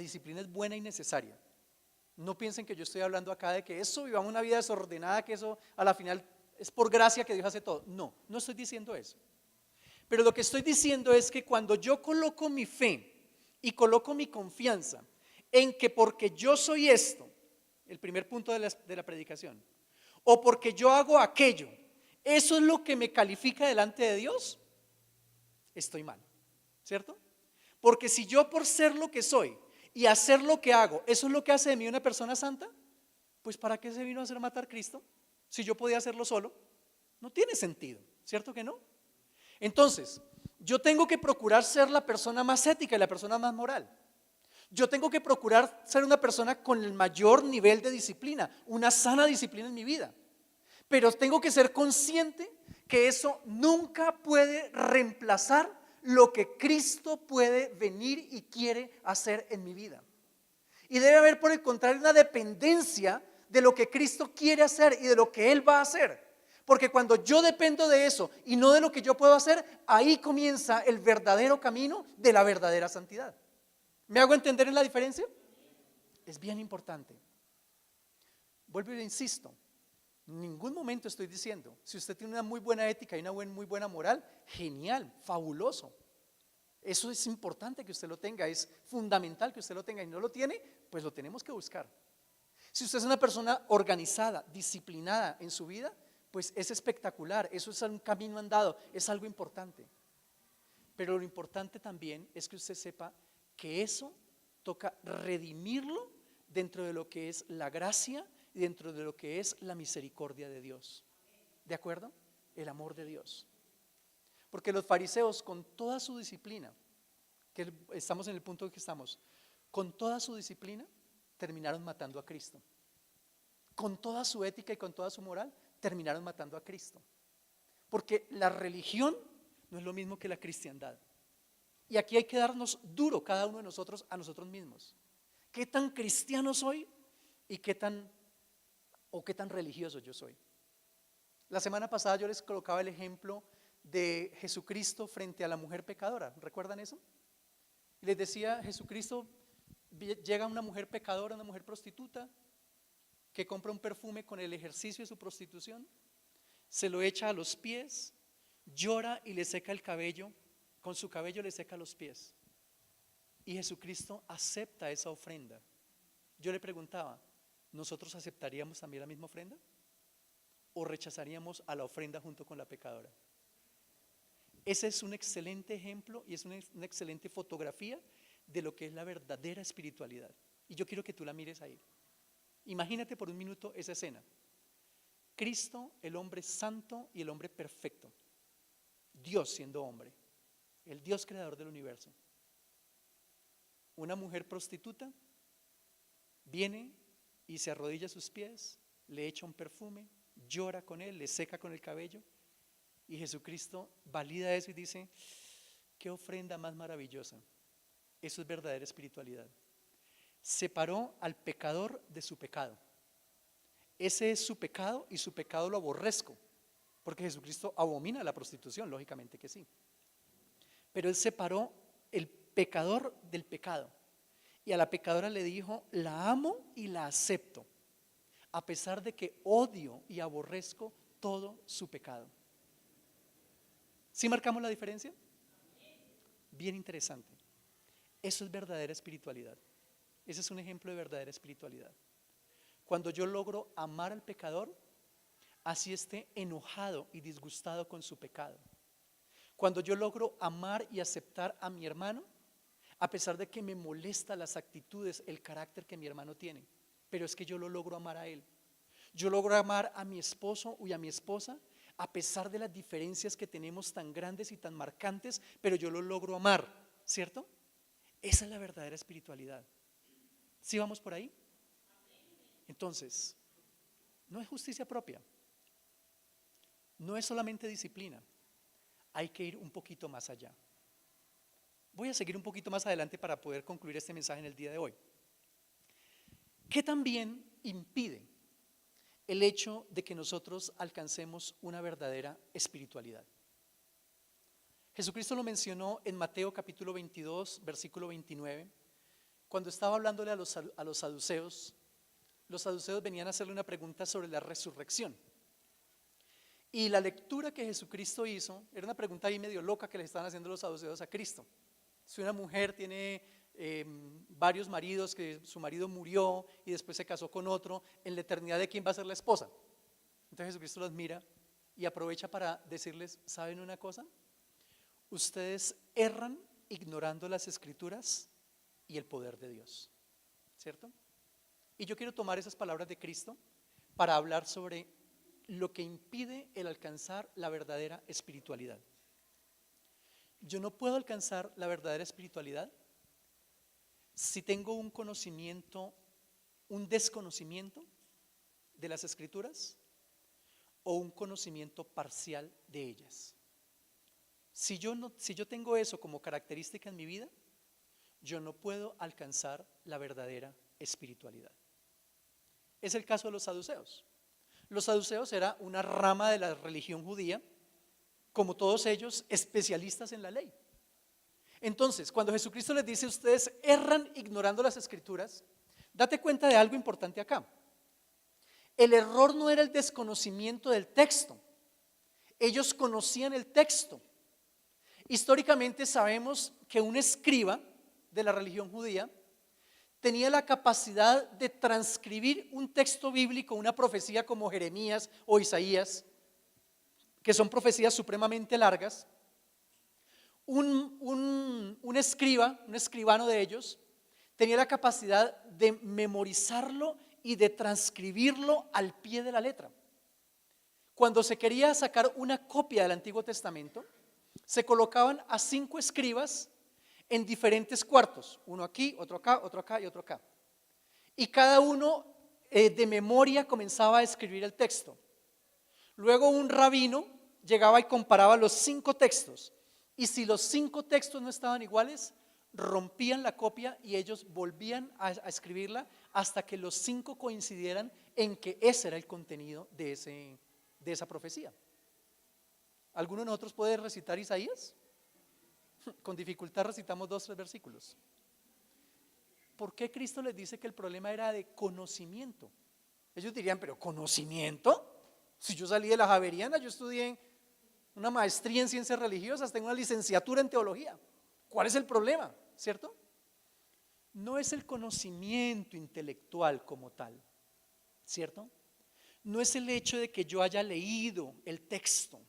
disciplina es buena y necesaria. No piensen que yo estoy hablando acá de que eso, vivamos una vida desordenada, que eso a la final es por gracia que Dios hace todo. No, no estoy diciendo eso. Pero lo que estoy diciendo es que cuando yo coloco mi fe y coloco mi confianza en que porque yo soy esto, el primer punto de la predicación, o porque yo hago aquello, eso es lo que me califica delante de Dios, estoy mal, ¿cierto? Porque si yo por ser lo que soy y hacer lo que hago, eso es lo que hace de mí una persona santa, pues ¿para qué se vino a hacer matar Cristo? Si yo podía hacerlo solo, no tiene sentido, ¿cierto que no? Entonces, yo tengo que procurar ser la persona más ética y la persona más moral. Yo tengo que procurar ser una persona con el mayor nivel de disciplina, una sana disciplina en mi vida. Pero tengo que ser consciente que eso nunca puede reemplazar lo que Cristo puede venir y quiere hacer en mi vida. Y debe haber, por el contrario, una dependencia de lo que Cristo quiere hacer y de lo que Él va a hacer. Porque cuando yo dependo de eso y no de lo que yo puedo hacer, ahí comienza el verdadero camino de la verdadera santidad. ¿Me hago entender en la diferencia? Es bien importante. Vuelvo y le insisto, en ningún momento estoy diciendo, si usted tiene una muy buena ética y una muy buena moral, genial, fabuloso. Eso es importante que usted lo tenga, es fundamental que usted lo tenga y no lo tiene, pues lo tenemos que buscar. Si usted es una persona organizada, disciplinada en su vida, pues es espectacular, eso es un camino andado, es algo importante. Pero lo importante también es que usted sepa que eso toca redimirlo dentro de lo que es la gracia y dentro de lo que es la misericordia de Dios. ¿De acuerdo? El amor de Dios. Porque los fariseos con toda su disciplina, que estamos en el punto en que estamos, con toda su disciplina terminaron matando a Cristo. Con toda su ética y con toda su moral terminaron matando a Cristo. Porque la religión no es lo mismo que la cristiandad. Y aquí hay que darnos duro cada uno de nosotros a nosotros mismos. ¿Qué tan cristiano soy y qué tan religioso yo soy? La semana pasada yo les colocaba el ejemplo de Jesucristo frente a la mujer pecadora. ¿Recuerdan eso? Y les decía, Jesucristo, llega una mujer pecadora, una mujer prostituta, que compra un perfume con el ejercicio de su prostitución, se lo echa a los pies, llora y le seca el cabello, con su cabello le seca los pies. Y Jesucristo acepta esa ofrenda. Yo le preguntaba, ¿nosotros aceptaríamos también la misma ofrenda? ¿O rechazaríamos a la ofrenda junto con la pecadora? Ese es un excelente ejemplo y es una excelente fotografía de lo que es la verdadera espiritualidad. Y yo quiero que tú la mires ahí. Imagínate por un minuto esa escena. Cristo, el hombre santo y el hombre perfecto. Dios siendo hombre. El Dios creador del universo. Una mujer prostituta viene y se arrodilla a sus pies, le echa un perfume, llora con él, le seca con el cabello. Y Jesucristo valida eso y dice, qué ofrenda más maravillosa. Eso es verdadera espiritualidad. Separó al pecador de su pecado. Ese es su pecado y su pecado lo aborrezco, porque Jesucristo abomina la prostitución, lógicamente que sí. Pero Él separó el pecador del pecado y a la pecadora le dijo, la amo y la acepto, a pesar de que odio y aborrezco todo su pecado. ¿Sí marcamos la diferencia? Bien interesante. Eso es verdadera espiritualidad. Ese es un ejemplo de verdadera espiritualidad. Cuando yo logro amar al pecador, así esté enojado y disgustado con su pecado. Cuando yo logro amar y aceptar a mi hermano, a pesar de que me molesta las actitudes, el carácter que mi hermano tiene, pero es que yo lo logro amar a él. Yo logro amar a mi esposo y a mi esposa, a pesar de las diferencias que tenemos tan grandes y tan marcantes, pero yo lo logro amar, ¿cierto? Esa es la verdadera espiritualidad. ¿Sí vamos por ahí? Entonces, no es justicia propia, no es solamente disciplina, hay que ir un poquito más allá. Voy a seguir un poquito más adelante para poder concluir este mensaje en el día de hoy. ¿Qué también impide el hecho de que nosotros alcancemos una verdadera espiritualidad? Jesucristo lo mencionó en Mateo capítulo 22, versículo 29, Cuando estaba hablándole a los saduceos venían a hacerle una pregunta sobre la resurrección. Y la lectura que Jesucristo hizo era una pregunta ahí medio loca que le estaban haciendo los saduceos a Cristo. Si una mujer tiene varios maridos, que su marido murió y después se casó con otro, en la eternidad, ¿de quién va a ser la esposa? Entonces Jesucristo los mira y aprovecha para decirles: ¿saben una cosa? Ustedes erran ignorando las escrituras y el poder de Dios, ¿cierto? Y yo quiero tomar esas palabras de Cristo para hablar sobre lo que impide el alcanzar la verdadera espiritualidad. Yo no puedo alcanzar la verdadera espiritualidad si tengo un conocimiento, un desconocimiento de las escrituras o un conocimiento parcial de ellas. Si yo tengo eso como característica en mi vida, yo no puedo alcanzar la verdadera espiritualidad. Es el caso de los saduceos. Los saduceos era una rama de la religión judía, como todos ellos, especialistas en la ley. Entonces, cuando Jesucristo les dice: ustedes erran ignorando las escrituras, date cuenta de algo importante acá. El error no era el desconocimiento del texto. Ellos conocían el texto. Históricamente sabemos que un escriba de la religión judía tenía la capacidad de transcribir un texto bíblico, una profecía como Jeremías o Isaías, que son profecías supremamente largas. Un escriba, un escribano de ellos, tenía la capacidad de memorizarlo y de transcribirlo al pie de la letra. Cuando se quería sacar una copia del Antiguo Testamento, se colocaban a 5 escribas en diferentes cuartos, uno aquí, otro acá, otro acá y otro acá. Y cada uno de memoria comenzaba a escribir el texto. Luego un rabino llegaba y comparaba los 5 textos. Y si los 5 textos no estaban iguales, rompían la copia y ellos volvían a escribirla hasta que los 5 coincidieran en que ese era el contenido de esa profecía. ¿Alguno de nosotros puede recitar Isaías? Con dificultad recitamos 2 o 3 versículos. ¿Por qué Cristo les dice que el problema era de conocimiento? Ellos dirían: ¿pero conocimiento? Si yo salí de la Javeriana, yo estudié una maestría en ciencias religiosas, tengo una licenciatura en teología. ¿Cuál es el problema? ¿Cierto? No es el conocimiento intelectual como tal, ¿cierto? No es el hecho de que yo haya leído el texto.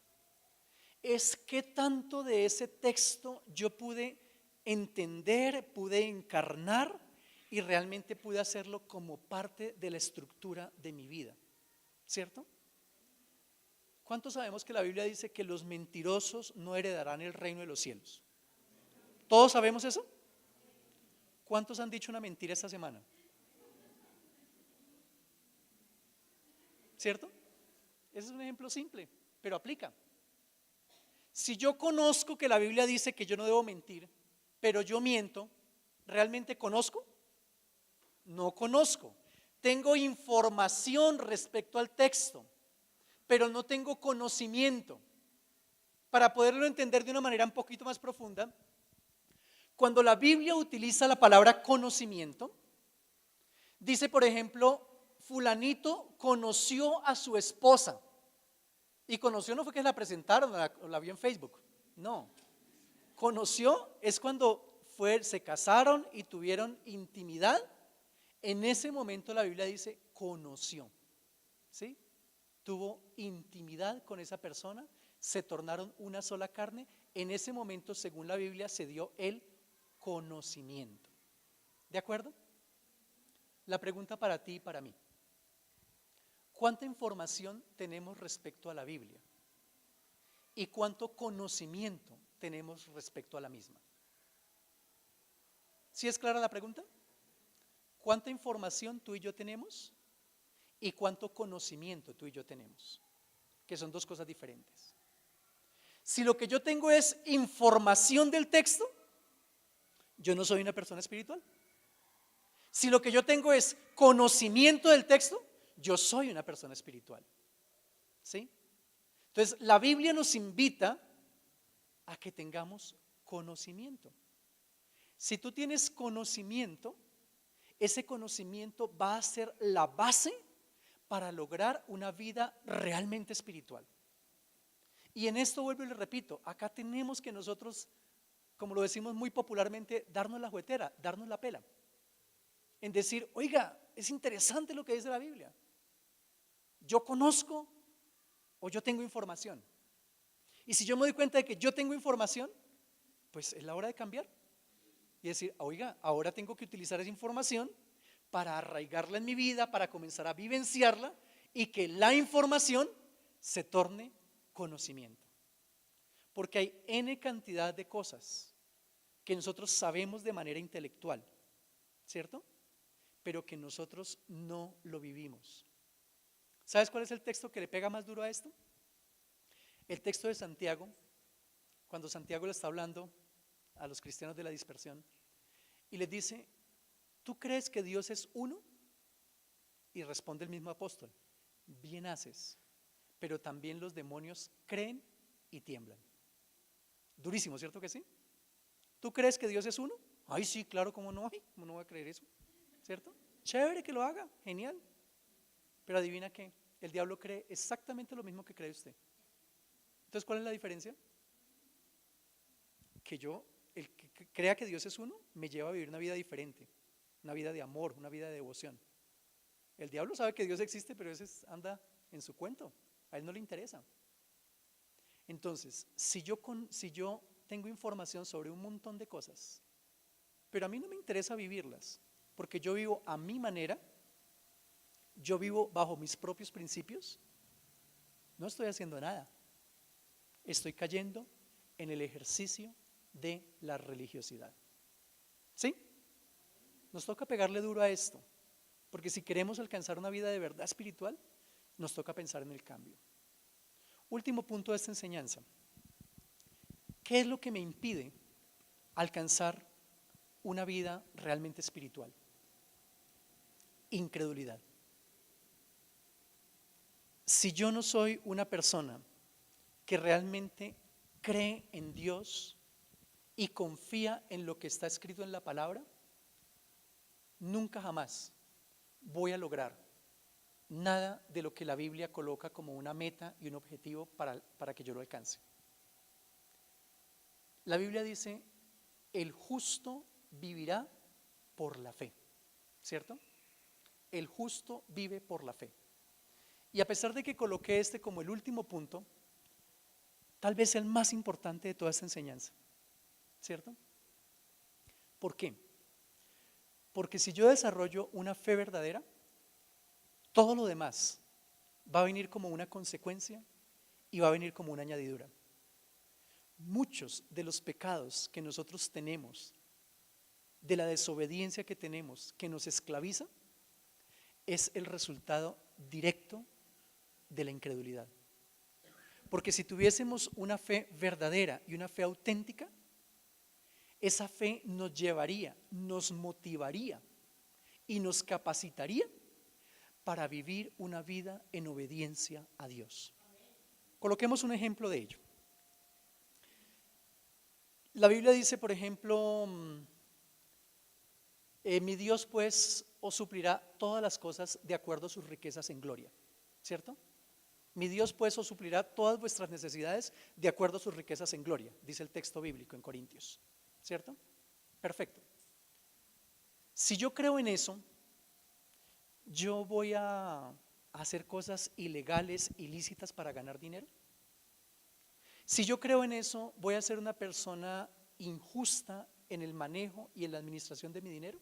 Es qué tanto de ese texto yo pude entender, pude encarnar y realmente pude hacerlo como parte de la estructura de mi vida, ¿cierto? ¿Cuántos sabemos que la Biblia dice que los mentirosos no heredarán el reino de los cielos? ¿Todos sabemos eso? ¿Cuántos han dicho una mentira esta semana? ¿Cierto? Ese es un ejemplo simple, pero aplica. Si yo conozco que la Biblia dice que yo no debo mentir, pero yo miento, ¿realmente conozco? No conozco. Tengo información respecto al texto, pero no tengo conocimiento. Para poderlo entender de una manera un poquito más profunda, cuando la Biblia utiliza la palabra conocimiento, dice, por ejemplo, fulanito conoció a su esposa. Y conoció no fue que la presentaron o la vio en Facebook, no. Conoció es cuando se casaron y tuvieron intimidad. En ese momento la Biblia dice conoció, ¿sí? Tuvo intimidad con esa persona, se tornaron una sola carne. En ese momento, según la Biblia, se dio el conocimiento. ¿De acuerdo? La pregunta para ti y para mí: ¿cuánta información tenemos respecto a la Biblia? ¿Y cuánto conocimiento tenemos respecto a la misma? ¿Sí es clara la pregunta? ¿Cuánta información tú y yo tenemos? ¿Y cuánto conocimiento tú y yo tenemos? Que son 2 cosas diferentes. Si lo que yo tengo es información del texto, yo no soy una persona espiritual. Si lo que yo tengo es conocimiento del texto, yo soy una persona espiritual. ¿Sí? Entonces, la Biblia nos invita a que tengamos conocimiento. Si tú tienes conocimiento, ese conocimiento va a ser la base para lograr una vida realmente espiritual. Y en esto vuelvo y le repito, acá tenemos que nosotros, como lo decimos muy popularmente, darnos la juguetera, darnos la pela. En decir, oiga, es interesante lo que dice la Biblia. Yo conozco o yo tengo información. Y si yo me doy cuenta de que yo tengo información, pues es la hora de cambiar. Y decir, oiga, ahora tengo que utilizar esa información para arraigarla en mi vida, para comenzar a vivenciarla y que la información se torne conocimiento. Porque hay N cantidad de cosas que nosotros sabemos de manera intelectual, ¿cierto? Pero que nosotros no lo vivimos. ¿Sabes cuál es el texto que le pega más duro a esto? El texto de Santiago, cuando Santiago le está hablando a los cristianos de la dispersión y les dice, ¿tú crees que Dios es uno? Y responde el mismo apóstol, bien haces, pero también los demonios creen y tiemblan. Durísimo, ¿cierto que sí? ¿Tú crees que Dios es uno? Ay, sí, claro, ¿cómo no? Ay, ¿cómo no voy a creer eso? ¿Cierto? Chévere que lo haga, genial. Pero adivina qué, el diablo cree exactamente lo mismo que cree usted. Entonces, ¿cuál es la diferencia? Que el que crea que Dios es uno, me lleva a vivir una vida diferente, una vida de amor, una vida de devoción. El diablo sabe que Dios existe, pero a veces anda en su cuento, a él no le interesa. Entonces, si yo tengo información sobre un montón de cosas, pero a mí no me interesa vivirlas, porque yo vivo a mi manera, yo vivo bajo mis propios principios, no estoy haciendo nada, estoy cayendo en el ejercicio de la religiosidad. ¿Sí? Nos toca pegarle duro a esto, porque si queremos alcanzar una vida de verdad espiritual, nos toca pensar en el cambio. Último punto de esta enseñanza. ¿Qué es lo que me impide alcanzar una vida realmente espiritual? Incredulidad. Si yo no soy una persona que realmente cree en Dios y confía en lo que está escrito en la palabra, nunca jamás voy a lograr nada de lo que la Biblia coloca como una meta y un objetivo para que yo lo alcance. La Biblia dice, el justo vivirá por la fe, ¿cierto? El justo vive por la fe. Y a pesar de que coloqué este como el último punto, tal vez el más importante de toda esta enseñanza, ¿cierto? ¿Por qué? Porque si yo desarrollo una fe verdadera, todo lo demás va a venir como una consecuencia y va a venir como una añadidura. Muchos de los pecados que nosotros tenemos, de la desobediencia que tenemos, que nos esclaviza, es el resultado directo de la incredulidad. Porque si tuviésemos una fe verdadera y una fe auténtica, esa fe nos llevaría, nos motivaría y nos capacitaría para vivir una vida en obediencia a Dios. Coloquemos un ejemplo de ello. La Biblia dice, por ejemplo, mi Dios pues os suplirá todas las cosas de acuerdo a sus riquezas en gloria, ¿cierto? Mi Dios pues os suplirá todas vuestras necesidades de acuerdo a sus riquezas en gloria, dice el texto bíblico en Corintios, ¿cierto? Perfecto. Si yo creo en eso, yo voy a hacer cosas ilegales, ilícitas para ganar dinero. Si yo creo en eso, voy a ser una persona injusta en el manejo y en la administración de mi dinero.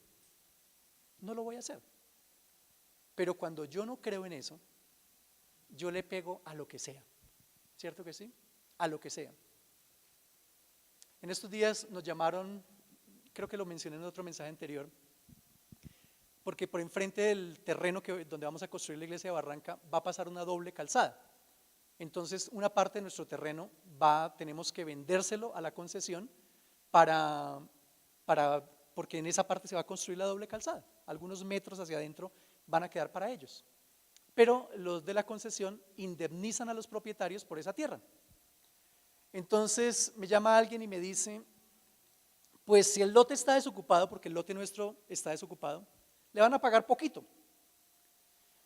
No lo voy a hacer. Pero cuando yo no creo en eso, yo le pego a lo que sea, ¿cierto que sí? A lo que sea. En estos días nos llamaron, creo que lo mencioné en otro mensaje anterior, porque por enfrente del terreno donde vamos a construir la iglesia de Barranca va a pasar una doble calzada. Entonces una parte de nuestro terreno tenemos que vendérselo a la concesión porque en esa parte se va a construir la doble calzada. Algunos metros hacia adentro van a quedar para ellos. Pero los de la concesión indemnizan a los propietarios por esa tierra. Entonces me llama alguien y me dice, pues si el lote está desocupado, porque el lote nuestro está desocupado, le van a pagar poquito.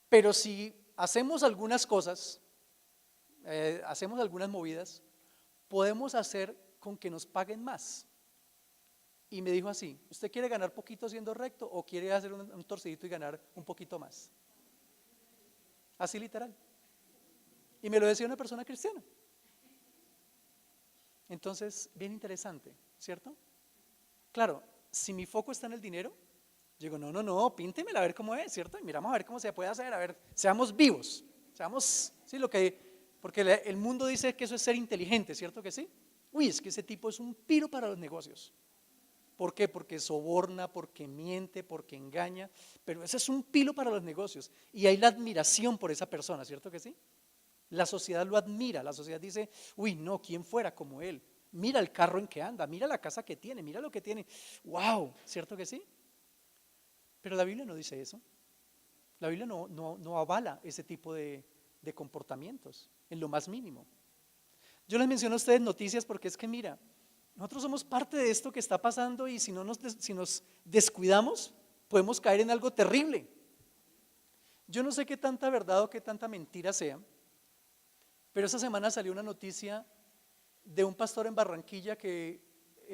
Pero si hacemos algunas cosas, hacemos algunas movidas, podemos hacer con que nos paguen más. Y me dijo así: ¿usted quiere ganar poquito siendo recto o quiere hacer un torcidito y ganar un poquito más? Así literal. Y me lo decía una persona cristiana. Entonces, bien interesante, ¿cierto? Claro, si mi foco está en el dinero, yo digo, no, píntemela a ver cómo es, ¿cierto? Y miramos a ver cómo se puede hacer, a ver, seamos vivos, seamos, sí, porque el mundo dice que eso es ser inteligente, ¿cierto que sí? Uy, es que ese tipo es un piro para los negocios. ¿Por qué? Porque soborna, porque miente, porque engaña, pero ese es un pilo para los negocios. Y hay la admiración por esa persona, ¿cierto que sí? La sociedad lo admira, la sociedad dice, uy, no, ¿quién fuera como él? Mira el carro en que anda, mira la casa que tiene, mira lo que tiene. Wow, ¿cierto que sí? Pero la Biblia no dice eso. La Biblia no avala ese tipo de comportamientos, en lo más mínimo. Yo les menciono a ustedes noticias porque es que mira, nosotros somos parte de esto que está pasando y si nos descuidamos, podemos caer en algo terrible. Yo no sé qué tanta verdad o qué tanta mentira sea, pero esa semana salió una noticia de un pastor en Barranquilla que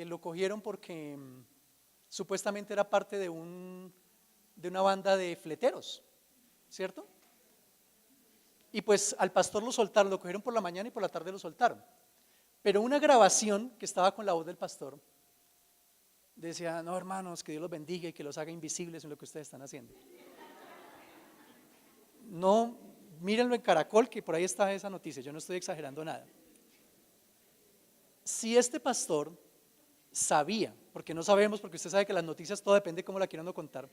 lo cogieron porque supuestamente era parte de una banda de fleteros, ¿cierto? Y pues al pastor lo soltaron, lo cogieron por la mañana y por la tarde lo soltaron. Pero una grabación que estaba con la voz del pastor decía: no, hermanos, que Dios los bendiga y que los haga invisibles en lo que ustedes están haciendo. No, mírenlo en Caracol, que por ahí está esa noticia, yo no estoy exagerando nada. Si este pastor sabía, porque no sabemos, porque usted sabe que las noticias todo depende de cómo la quieran contar,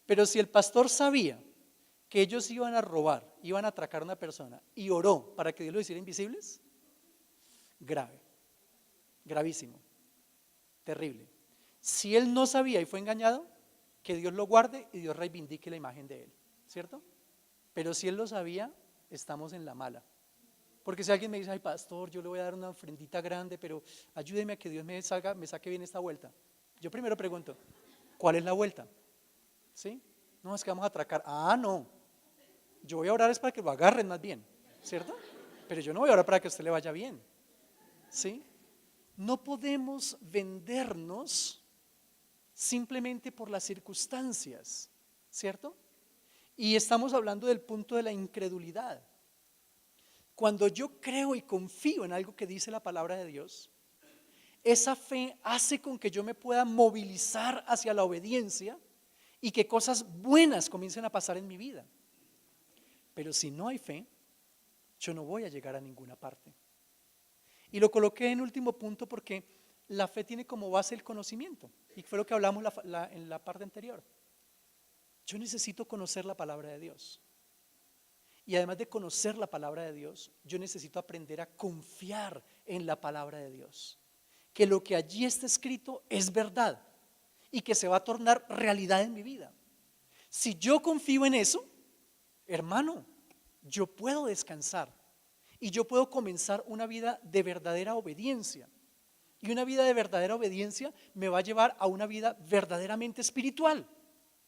pero si el pastor sabía que ellos iban a robar, iban a atracar a una persona y oró para que Dios los hiciera invisibles, grave, gravísimo, terrible. Si él no sabía y fue engañado, que Dios lo guarde y Dios reivindique la imagen de él, ¿cierto? Pero si él lo sabía, estamos en la mala. Porque si alguien me dice: ay, pastor, yo le voy a dar una ofrendita grande, pero ayúdeme a que Dios me saque bien esta vuelta. Yo primero pregunto: ¿cuál es la vuelta? ¿Sí? No, es que vamos a atracar. Ah, no. Yo voy a orar es para que lo agarren más bien, ¿cierto? Pero yo no voy a orar para que a usted le vaya bien. ¿Sí? No podemos vendernos simplemente por las circunstancias, ¿cierto? Y estamos hablando del punto de la incredulidad. Cuando yo creo y confío en algo que dice la palabra de Dios, esa fe hace con que yo me pueda movilizar hacia la obediencia y que cosas buenas comiencen a pasar en mi vida. Pero si no hay fe, yo no voy a llegar a ninguna parte. Y lo coloqué en último punto porque la fe tiene como base el conocimiento, y fue lo que hablamos en la parte anterior. Yo necesito conocer la palabra de Dios. Y además de conocer la palabra de Dios, yo necesito aprender a confiar en la palabra de Dios. Que lo que allí está escrito es verdad y que se va a tornar realidad en mi vida. Si yo confío en eso, hermano, yo puedo descansar y yo puedo comenzar una vida de verdadera obediencia. Y una vida de verdadera obediencia me va a llevar a una vida verdaderamente espiritual.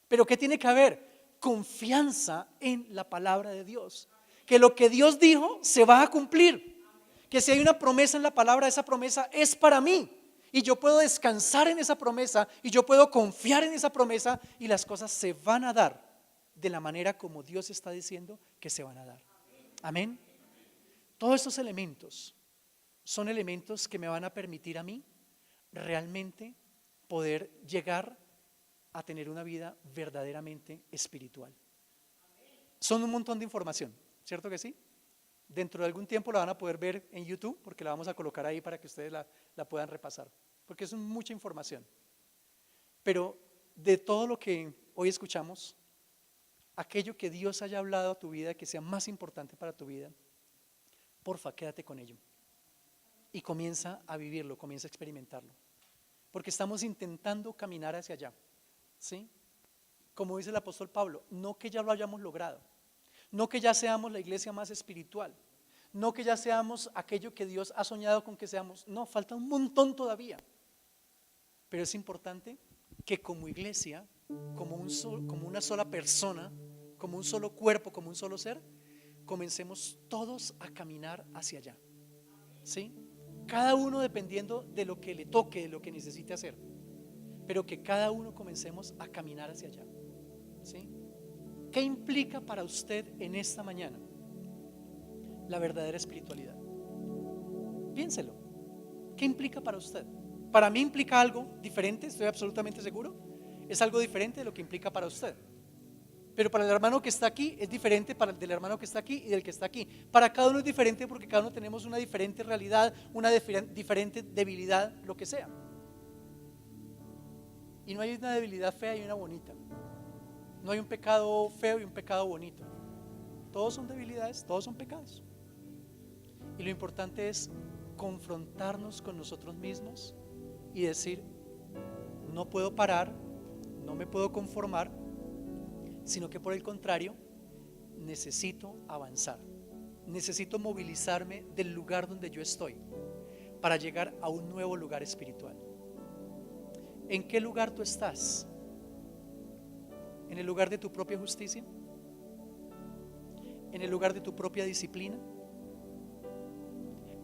¿Pero qué tiene que haber? Confianza en la palabra de Dios. Que lo que Dios dijo se va a cumplir. Que si hay una promesa en la palabra, esa promesa es para mí. Y yo puedo descansar en esa promesa y yo puedo confiar en esa promesa y las cosas se van a dar de la manera como Dios está diciendo que se van a dar. Amén. Todos estos elementos son elementos que me van a permitir a mí realmente poder llegar a tener una vida verdaderamente espiritual. Son un montón de información, ¿cierto que sí? Dentro de algún tiempo la van a poder ver en YouTube porque la vamos a colocar ahí para que ustedes la puedan repasar, porque es mucha información. Pero de todo lo que hoy escuchamos, aquello que Dios haya hablado a tu vida, que sea más importante para tu vida, porfa, quédate con ello y comienza a vivirlo, comienza a experimentarlo, porque estamos intentando caminar hacia allá, ¿sí? Como dice el apóstol Pablo, no que ya lo hayamos logrado, no que ya seamos la iglesia más espiritual, no que ya seamos aquello que Dios ha soñado con que seamos, no, falta un montón todavía, pero es importante que como iglesia, como una sola persona, como un solo cuerpo, como un solo ser, comencemos todos a caminar hacia allá, ¿sí? Cada uno dependiendo de lo que le toque, de lo que necesite hacer, pero que cada uno comencemos a caminar hacia allá, ¿sí? ¿Qué implica para usted en esta mañana la verdadera espiritualidad? Piénselo. ¿Qué implica para usted? Para mí implica algo diferente, estoy absolutamente seguro. Es algo diferente de lo que implica para usted. Pero para el hermano que está aquí es diferente para el del hermano que está aquí y del que está aquí. Para cada uno es diferente porque cada uno tenemos una diferente realidad, una diferente debilidad, lo que sea. Y no hay una debilidad fea y una bonita. No hay un pecado feo y un pecado bonito. Todos son debilidades, todos son pecados. Y lo importante es confrontarnos con nosotros mismos y decir: no puedo parar, no me puedo conformar, sino que por el contrario necesito avanzar, necesito movilizarme del lugar donde yo estoy para llegar a un nuevo lugar espiritual. ¿En qué lugar tú estás? ¿En el lugar de tu propia justicia? ¿En el lugar de tu propia disciplina?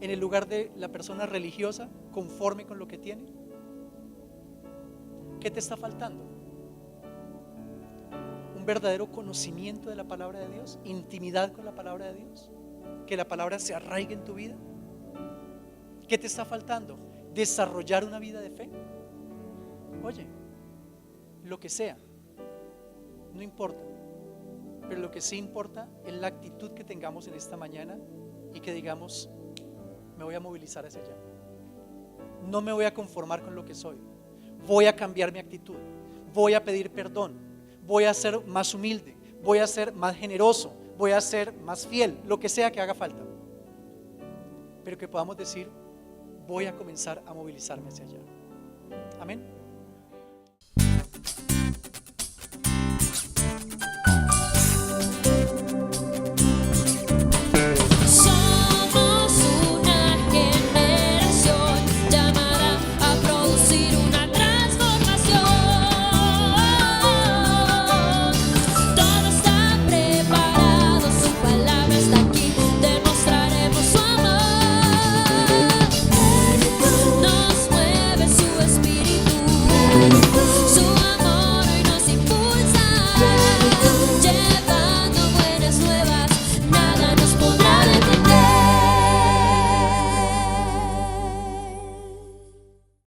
¿En el lugar de la persona religiosa conforme con lo que tiene? ¿Qué te está faltando? ¿Un verdadero conocimiento de la palabra de Dios? ¿Intimidad con la palabra de Dios? ¿Que la palabra se arraigue en tu vida? ¿Qué te está faltando? ¿Desarrollar una vida de fe? Oye, lo que sea, no importa, pero lo que sí importa es la actitud que tengamos en esta mañana y que digamos: me voy a movilizar hacia allá, no me voy a conformar con lo que soy, voy a cambiar mi actitud, voy a pedir perdón, voy a ser más humilde, voy a ser más generoso, voy a ser más fiel, lo que sea que haga falta, pero que podamos decir: voy a comenzar a movilizarme hacia allá. Amén.